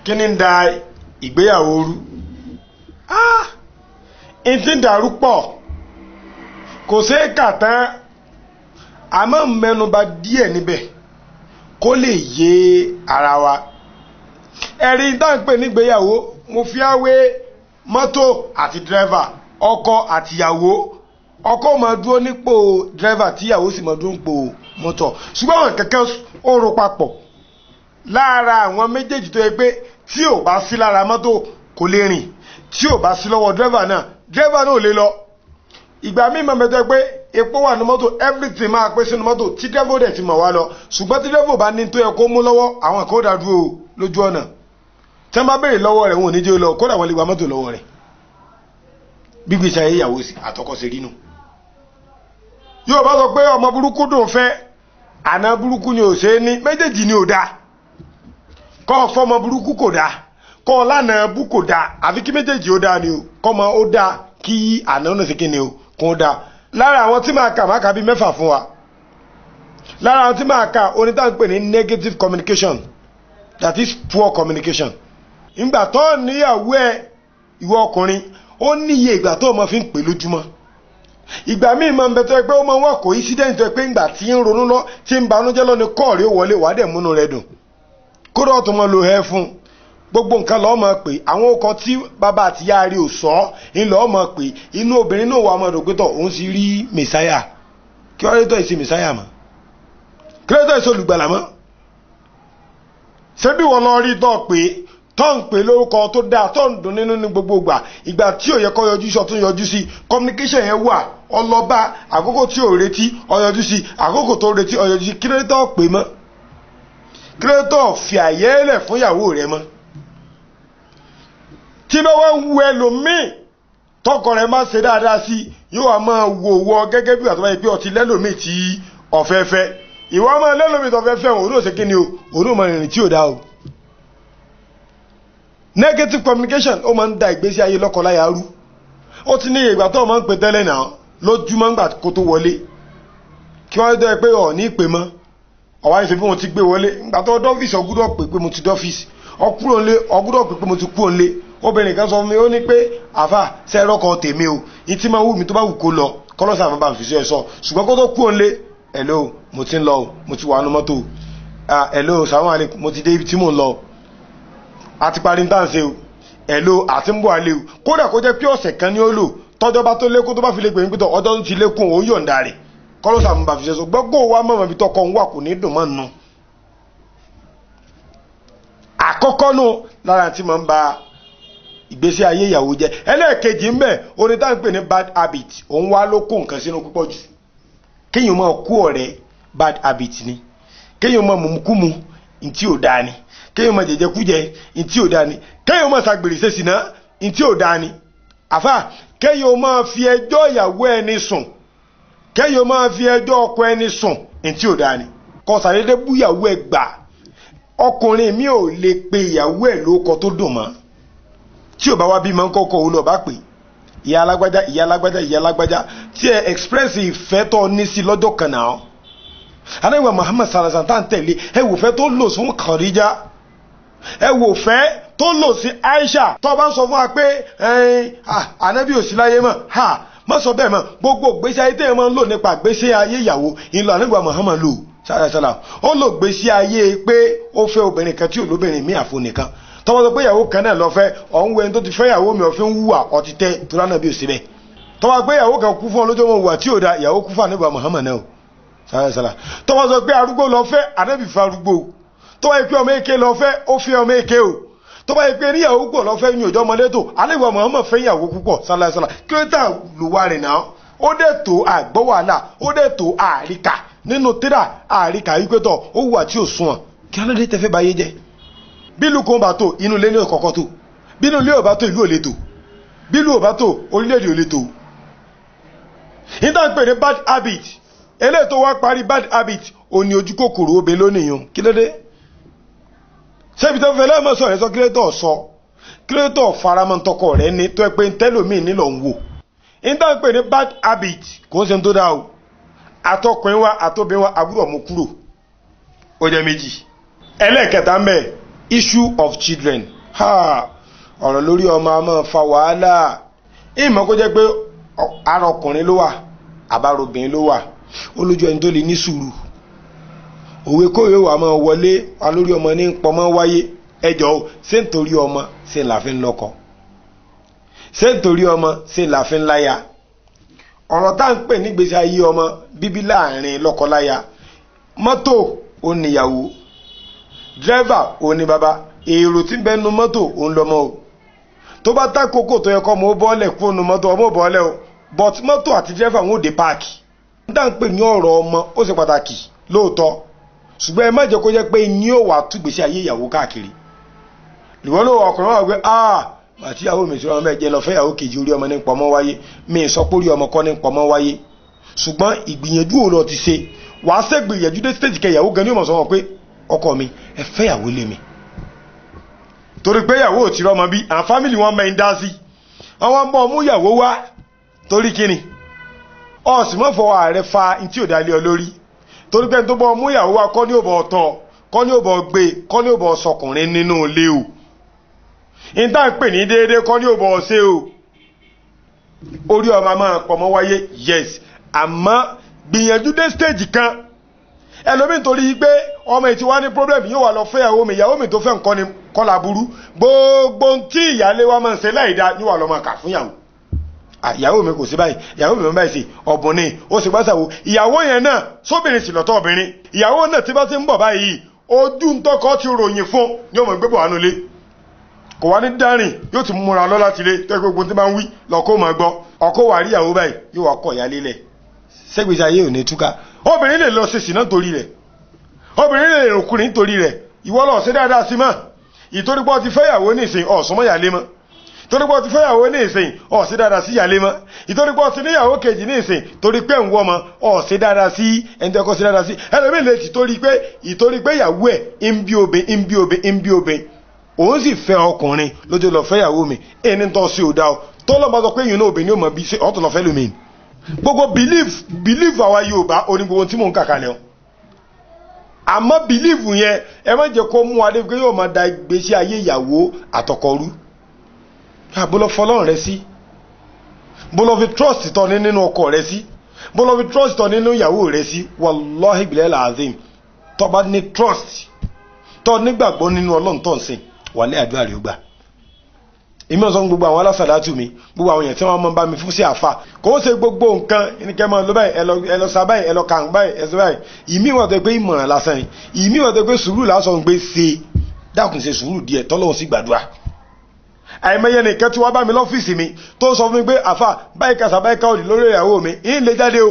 kí ni ń da ìgbéyàwó rú n ti dàrú pọ̀ kò sí kàtán àmọ́ mẹ́nubà díẹ̀ níbẹ̀ kó lè yé ara wa ẹ̀rí dáńpẹ́ nígbéyàwó mo fi àwé mọ́tò àti dírẹ́fà ọkọ àtìyàwó ọkọ máa dúró nípò dírẹ́fà tíyàwó sì máa dúró nípò mọ́tò ṣùgbọ́n àwọn kẹ̀kẹ́ ó ro papọ̀ lára àwọn méjèèjì tó yẹ pé tí ò bá sí lára mọ́tò kò lè rìn tí ò bá sí lọ́wọ́ dírẹ́fà náà ò lè lọ ìgbà míì máa mẹ́tọ́ pé epo wà ní mọ́tò everything máa pé sínú mọ́tò tí dírẹ́fà dẹ̀ ti mọ̀ wá lọ ṣùgbọ́n tí dírẹ́fà bá ní tó yẹ kó mú lọ́wọ́ àwọn kan ó dá dúró lójú ọ̀nà tí wọ́n bá béèrè lọ́wọ́ rẹ̀ wọn ò ní jẹ́ lọ kódà wọ́n lè gba mọ́tò lọ́wọ́ rẹ̀ gbígbèsè ayé ìyàwó sí àtọkọ sí rínú yóò bá sọ pé ọmọ burúkú dùn fẹ́ àná burúkú ni ò ṣe é ní méjèèjì ni ò dáa kọ́ fọmọ burúkú kò dáa kọ́ lánàá bú kò dáa àfi kí méjèèjì ó dáa ni o kọ́mọ ó dáa kí àná náà sì kí ni o kò dáa lára àwọn tí máa kà bí mẹ́fà fún wa lára àwọn tí máa kà onítàn pè ní negative communication that is poor communication ìgbà tó níyàwó ẹ ìwọ ọkùnrin ó níye ìgbà tó máa fi ń pè lójúmọ́ ìgbà míì máa ń bẹ tó ẹ pé ó máa ń wà kó incident tó ẹ pé ìgbà tí ń ronú lọ tí ń banújẹ́ lọ ní kọ́ọ̀rí ó wọlé wàá dẹ̀ múnú rẹ dùn kódà ọ̀tún máa lo ẹ fún gbogbo nǹkan lọ́ọ́ máa pè àwọn ọkọ̀ tí bàbá àti ìyá rí ò sọ ń lọ́ọ́ máa pè inú obìnrin náà wà máa dùn pé tọ̀ òun sì rí mẹ̀sáyà kí wọ́n rí tọ́ ìṣe mẹ̀sáyà mọ́ kí wọ́n rí tọ́ ìṣe olùgbàlà mọ́ ṣé bí wọ́n lọ rí tọ́ pé tọ́ ń pè lórúkọ tó dáa tọ́ ń dùn nínú ní gbogbo ìgbà tí ò yẹ kó yọjú sí ọtún yọjú sí communication yẹn wà ọlọ́ba àkókò tí ò retí ọyọjú sí àkókò tó retí ọyọjú sí kí ló tọ́ pè mọ́ kí ló tọ́ fi àyè lẹ̀ fún ìyàwó rẹ mọ́ tí bá wá wu ẹlòmíì tọkọ rẹ má ṣe dáadáa sí yóò wá máa wò gẹ́gẹ́ bí àtọ́wá yìí pé ọtí lẹ́lòmíì tí ọ̀fẹ́fẹ́ ìwọ máa lẹ́lòmíì tó fẹ́fẹ́ òun ò ṣe kí ni o òun ò máa rìnrìn tí ò dá o negative communication ó máa ń da ìgbésí ayé lọ́kọláya rú ó ti ní ìgbà tó máa ń pè tẹ́lẹ̀ náà lójúmọ́ ńgbà kó tó wọlé kí wọ́n dẹ́ pé ọ̀ ní ìpè mọ́ ọ̀wá ìṣe bí wọ́n ti gbé wọlé ńgbà tó dọ́fíìsì ọgúdọ̀ pè pé mo ti dọ́fíìsì ọkúrò ńlé ọgúdọ̀ pè pé mo ti kú ńlé obìnrin kan sọ fún mi ó ní pé àfà sẹ́rọ́kọ tèmi o ìtí máa wù mí tó bá wù kó lọ kọ́lọ́sà àmọ́ bá fi ṣe sọ ṣùgbọ́n kó tó kú ńlé hello mo ti ń lọ mo ti wà nú mọ́tò hello salamu alaikum mo ti dé ibi tí mò ń lọ àti parí ń tàǹsẹ̀ o ẹ̀lò àti ń bọ̀ alẹ́ o kódà kó jẹ́ pé ọ̀sẹ̀ kan ní ó lò tọ́jọ́ bá tó lékún tó bá fi lè gbẹ̀yìn pítọ̀ ọjọ́ tó ti lékún òun yọ̀ǹda rẹ̀ kọ́lọ́sà mú bá fi ṣe so gbọ́gbọ́ wa mọ̀mọ́ bí tọkọ ń wà kò ní dùn mọ́ nù. àkọ́kọ́ nù lára tí máa ń ba ìgbésí ayé ìyàwó jẹ́ ẹlẹ́ẹ̀kejì ń bẹ orin tá ń pè ní bad habit òun wá ló kó nǹkan sínú púpọ̀ jù kéèyàn máa kú ọ̀rẹ́ bad habit ni kéèyàn máa mùmùkúmu ntí ò dáa ni kéèyàn máa jẹjẹkújẹ ntí ò dáa ni kéèyàn máa ṣàgbèrè ṣèṣìná ntí ò dáa ni àfà kéèyàn máa fi ẹjọ́ ìyàwó ẹni sùn kéèyàn máa fi ẹjọ́ ọkọ ẹni sùn ntí ò dáa ni kó sàdédé bú ìyàwó ẹ gbà ọkùnrin mi ò lè pe ìyàwó ẹ lóko tó dùn mọ́ tí ò bá wá bí máa ń kọ́kọ́ òun lọ bá pè ìyá alágbájá ìyá alágbájá ìyá alágbájá tí ẹ express ìfẹ́ tó ní sí lọ́jọ́ kan náà anáwó Muhammad sallallahu alaihi wasallam tẹ̀lé ẹ wò fẹ́ tó lò fún Khadija ẹ wò fẹ́ tó lò sí Aisha tó bá ń sọ fún wa pé ànábì ò sí láyé mọ́ má sọ bẹ́ẹ̀ mọ́ gbogbo gbèsè ayé tẹ́yẹ̀ máa ń lò nípa gbèsè ayé ìyàwó ìlú anáwó Muhammad lò sálàsálà ó lò gbèsè ayé pé ó fẹ́ obìnrin kan tí ò lóbìnrin mí àfo nìkan tọ́wọ́ sọ pé ìyàwó kan náà lọ fẹ́ ọ̀hún wẹ́n tó ti fẹ́ ìyàwó mi ọ̀fẹ́ ń wúwà ọtí tẹ́ tó ránà bí ò sí bẹ́ẹ̀ tọ́wọ́ pé ìyàwó kan kú fún ọlọ́jọ́ wọn wà tí ò da ìyàwó kú fún anábì Muhammad náà sálàsálà tọ́wọ́ sọ pé arúgbó lọ fẹ́ anábì fẹ́ arúgbó tọ́wọ́ yẹ pé ọmọ èké lọ fẹ́ ó fẹ́ ọmọ èké o tọ́wọ́ yẹ pé níyàwó pọ̀ lọ fẹ́ yín òjò ọmọdé tó anábì Muhammad fẹ́ ìyàwó púpọ̀ sálàsálà kí ló tà lùwà rẹ̀ náà ó dẹ̀ tó àgbọ́ wàhálà ó dẹ̀ tó àríkà nínú tíra àríkà wípé tọ̀ ó wà tí ò sún wọn kí alóde tẹ́fẹ́ báyé jẹ́ bílù kan bá tó inú ilé ní ọ̀kọ̀ọ̀kan tó bínú ilé ò bá tó ìlú ò lè tó bílù ò bá tó orílẹ̀-èdè ò lè tó. nígbà pé ní bad habit eléyìí tó wá parí bad habit ò ní ojú kòkòrò obè lónìí yun kí ló dé ṣébi tó fẹ́ lẹ́mọ̀ sọ rẹ̀ sọ kí ló tó sọ kí ló tó faramọ́ tọkọ rẹ̀ ní tó ẹ pé tẹ́lòmíì nílò ń wò nígbà pé ní bad habit kò ń ṣe tó dáa o àtọkùnrin wa àtobìnrin wa àbúrò mú kúrò ó jẹ́ méjì ẹlẹ́ẹ̀kẹta ń bẹ issue of children ọ̀rọ̀ lórí ọmọ a máa fa wàhálà. Ìmọ̀ kó jẹ́ pé ara ọkùnrin ló wà àbárobìnrin ló wà olójú ẹni tó lè ní sùúrù. Òwe kówe wà máa wọlé wa lórí ọmọ ní pọmọ wáyé. Ẹjọ́ ṣé nítorí ọmọ ṣe là fi ń lọ́kọ, ṣé nítorí ọmọ ṣe là fi ń láya. Ọ̀rọ̀ tá ń pè nígbésí ayé ọmọ bíbí láàrin lọ́kọláya, mọ́tò ó níyàwó, dírẹ́fà ó ní bàbá, èrò tí ń bẹ nu mọ́tò ó ń lọ́mọ o. Tó bá tá kókó tó yẹ kọ́ mọ́ bọ́ọ̀lẹ̀ kúrò nu mọ́tò ọmọ bọ́ọ̀lẹ̀ o, but mọ́tò àti dírẹ́fà wọn ò dé páàkì. Tá ń pè ní ọ̀rọ̀ ọmọ ó ṣe pàtàkì lóòótọ́, ṣùgbọ́n ẹ má jẹ́ kó jẹ́ pé ní ó wà túgbésí ayé ìyàwó káàkiri. Ìwọ́n ló ọkùnrin wà pé àti ìyàwó mi sọ́rọ̀ mẹ́jẹ lọ fẹ́ ìyàwó kejì orí ọmọ ní pọmọ́ wáyé, mi sọ pé orí ọmọ kọ́ ní pọmọ́ wáyé, ṣùgbọ́n ìgbìyànjú ò lọ ti ṣe wàá ṣègbìyànjú dé stage kẹ ìyàwó gan ní ọmọ sọ wọn pé ọkọ mi ẹ fẹ́ ìyàwó lé mi, torí pé ìyàwó ò ti rọmọ bí àwọn fámìlì wọn mẹ́rin dá sí àwọn bọ́ mú ìyàwó wá torí kíni ọ̀sìn mọ́ fọwọ́ ààrẹ fa ntí ò dálé ọ lórí, torí pé tó bọ́ mú ìyàwó wá kọ́ ní òbọ̀ ọ̀tọ̀, kọ́ ní òbọ̀ gbé, kọ́ ní òbọ̀ sọkùnrin nínú ilé o. Ìta ń pè ní déédéé kọ́ ní òbọ̀ ọ̀sẹ̀ o. Orí ọmọ máa pọ̀mọ́ wáyé yes, àmọ́ gbìyànjú dé stage kan ẹlòmíì torí pé ọmọ ìtí wá ní problem yóò wà lọ fẹ́ ìyàwó mi tó fẹ́ nǹkan ni kọ́lá burú, gbogbo tí ìyálé wa máa ń ṣe láìda yóò wà lọ máa kà fún ìyàwó. Ìyàwó mi kò sí báyìí, ìyàwó mi báyìí sí ọ̀bùn ni ó sì gbásàwò, ìyàwó yẹn náà sóbìnrin sì lọ́tọ̀ obìnrin, ìyàwó náà tí bá ti ń bọ̀ báyìí ojú ń tọkọ ti ròyìn fún yóò mọ̀ gbé bọ̀ wánú lé, kò wá ní dárìn yóò ti múra lọ láti lé tó gbogbo tí bá ń wí lọ́kọ́ máa gbọ́, ọkọ wà rí ìyàwó báyìí yóò wá kọ̀ ìyálé lẹ̀. Ṣégbèsè ayé ò ní túká, obìnrin lè lọ sí sìnà torí rẹ̀, obìnrin lè ròkùnrin torí rẹ̀, ìwọ lọ sí dáadáa sí mọ́ ìtorípọ̀ ti fẹ́yàwó ní ìsìn ọ̀sùnmọ́ ìyálé mọ́, ìtorípọ̀ ti fẹ́yàwó ní ìsìn ọ̀sí dáadáa sí ìyálé mọ́, ìtorípọ̀ ti níyàwó kejì ní ìsìn torí pé ń wọ́ mọ́ ọ̀sí dáadáa sí ẹni tó kọ́ sí dáadáa sí ẹlòmíì lè ti torí pé ìyàwó ẹ̀ ń bí obìn òun sì fẹ́ ọkùnrin lójú lọ fẹ́yàwó mi ẹni tó sí ò dá o tó lọ́ bá sọ pé yìí náà obìnrin ò mọ̀ bí ọ̀tọ̀ lọ fẹ́ lómi. Gbogbo belief àwa Yorùbá oní gbogbo tí mò ń kàkà lẹ́wọ̀n, àmọ́ belief yẹn ẹ má jẹ́ kó mú adé pé yóò máa da ìgbésí ayé ìyàwó àtọkọrú. Bó lọ fọlọ́run rẹ sí, bó lọ fi trust tọ́ nínú ọkọ rẹ sí, bó lọ fi trust tọ́ nínú ìyàwó rẹ sí, wallahi bilal azim tó bá ní trust tó nígbàgbọ́ nínú Ọlọ́run tó ń sìn wàlẹ́ àdúrà rẹ̀ ó gbà. Èmi ọ̀sán gbogbo àwọn alásàlátù mi, gbogbo àwọn èèyàn tí wọ́n máa ń bá mi fún sí àfà kò ṣe gbogbo nǹkan ẹnikẹ́ máa lọ báyìí ẹ lọ sa báyìí ẹ lọ kàn báyìí ẹ sọ báyìí. Ìmí wọ́n tó pé ìmọ̀ràn lásán ni, ìmí wọ́n tó pé sùúrù lásán gbé ṣe dákun ṣe sùúrù díẹ̀ tọ́lọ́run sì gbàdúrà. Àìmọye nìkan tí wọ́n bá mi lọ́fíìsì mi tó sọ fún mi pé àfà báyìí kàṣà báyìí káwọ́dì lórí ìyàwó mi ìyìn lè jáde o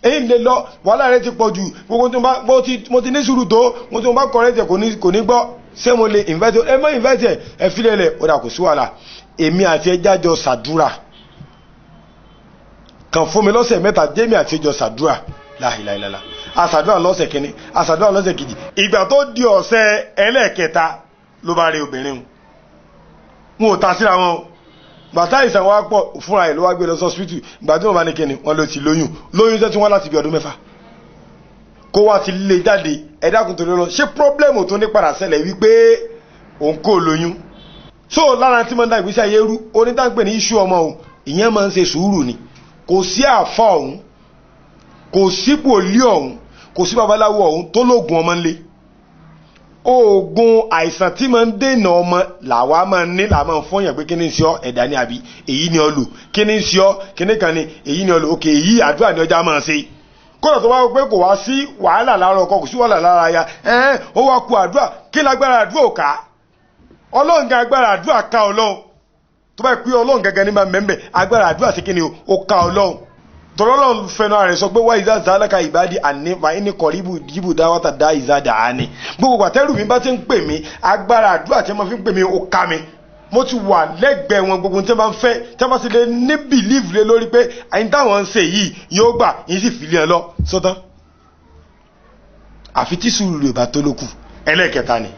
èyí lè lọ wàhálà rẹ ti pọ̀ jù gbogbo tí mo ti ní sùúrù tó mo ti mo bá kọ̀rẹ́tẹ̀ kò ní gbọ́ ṣé mo lè invite ẹ mọ́ invite ẹ fi lẹ́lẹ̀ ó dà kò sí wàhálà èmi àti ẹjá jọ ṣàdúrà kàn fún mi lọ́sẹ̀ mẹ́ta jẹ́mi àti ẹjọ́ ṣàdúrà láìláìláìlá àṣàdúrà lọ́sẹ̀ kìíní àṣàdúrà lọ́sẹ̀ kejì ìgbà tó di ọ̀sẹ̀ ẹlẹ́ẹ̀kẹta ló bá rí obìnrin wọn ò ta síra wọn bàtà ìsàn wa pọ̀ fúnra ẹ̀ ló wá gbé lọ sọ́sìpítù ìgbà tí wọ́n bá ní kíni wọ́n ló ti lóyún tẹ́ tí wọ́n láti bí ọdún 6 kó wá ti lè jáde ẹ̀dákun tó lọ ṣé pọ́blẹ́mù tó ní padà ṣẹlẹ̀ wípé òun kò lóyún so lára tí wọ́n dá ìgbésí ayé rú onítàǹpẹ̀ ní iṣu ọmọ òun ìyẹn máa ń ṣe sùúrù ni kò sí àfà ọ̀hún kò sí pòlí ọ̀hún kò sí babaláwo ọ̀hún tó lóògùn ọmọ ńlẹ̀ oògùn àìsàn tí máa ń dènà ọmọ làwa máa ń ní làwa máa ń fọyàn pé kíní ń ṣe ọ́ ẹ̀dá ní àbí èyí ni ọ lò kíní ń ṣe ọ́ kíní kan ni èyí ni ọ lò òkè èyí àdúrà ní ọjà máa ṣe kódà tó bá wọ pé kò wá sí wàhálà lára ọkọ kò sí wàhálà lára aya ó wá ku àdúrà kí lágbára àdúrà ò ká ọlọ́run gan agbára àdúrà ká ọlọ́run tó bá pé ọlọ́run gangan ní máa mẹ́mbẹ̀ agbára àdúrà sí kíni ó ká ọlọ́run tọ́lọ́run fẹ́nu rẹ̀ sọ pé wá ìzá zálàkà ìbádí àní wà ní kọ̀ríbù dìbò dáwátà dá ìzá dà á ní gbogbo àtẹ́rù mi bá ti ń pè mí agbára àdúrà tí wọ́n fi ń pè mí ó ká mi mo ti wà lẹ́gbẹ̀ẹ́ wọn gbogbo tí wọ́n bá ń fẹ́ tí wọ́n bá ti lè ní bìlíìfù lé lórí pé àyín táwọn ń ṣe yìí yóò gbà yín sì fìlẹ̀ lọ sọ́tán àfi tí sùúrù rẹ̀ bá tó lókù ẹlẹ́ẹ̀kẹta ni